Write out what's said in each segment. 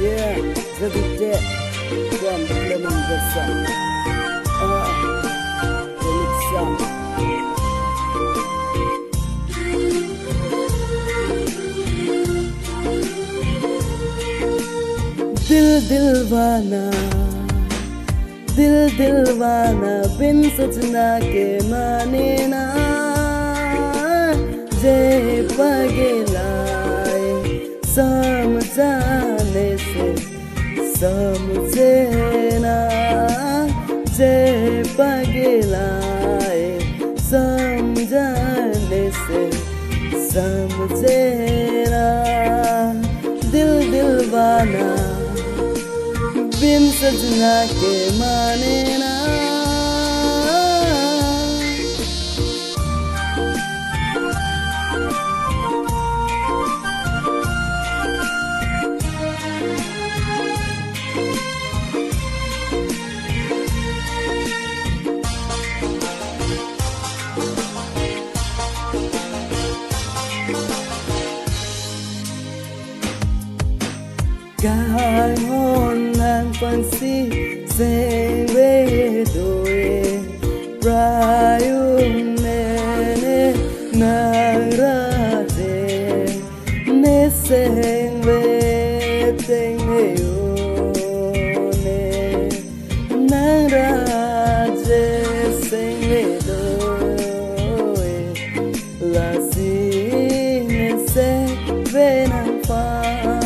Yeah, Zet Engti from the Lemon Versa. दिल दिलवाना बिन सोचना के माने ना जे पगलाए समझाने से समझे ना जे पगलाए समझाने से समझे ना दिलवाना बिन सजना के माने ना càng hôn nàng phang si sen về đôi rayum nene nàng ra thế nê sen về tên yêu nè nàng ra thế sen về đôi là gì nê sen về nàng phang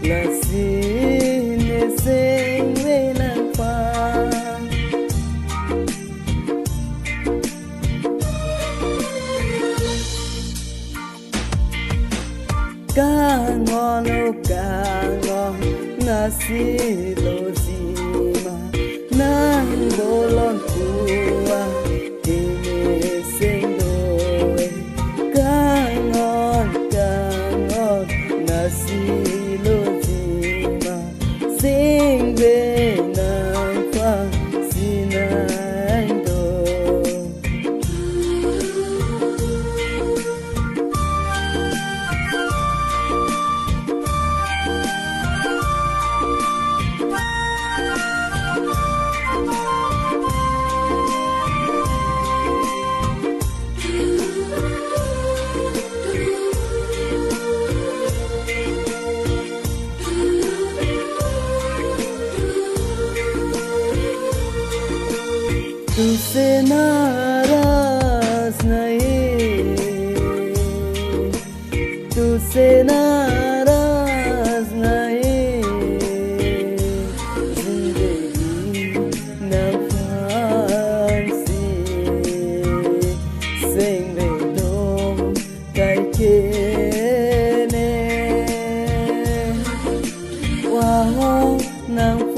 là xin sinh với nàng phang cá ngon nasi lo gì mà nàng bồ lon cua kini sinh đôi cá ngon nasi sing về nàng phang xin anh đồ तुझसे नाराज नहीं तुझसे नाराज नहीं जिंदगी न फांसी sinh về đâu cái kia nè wow nàng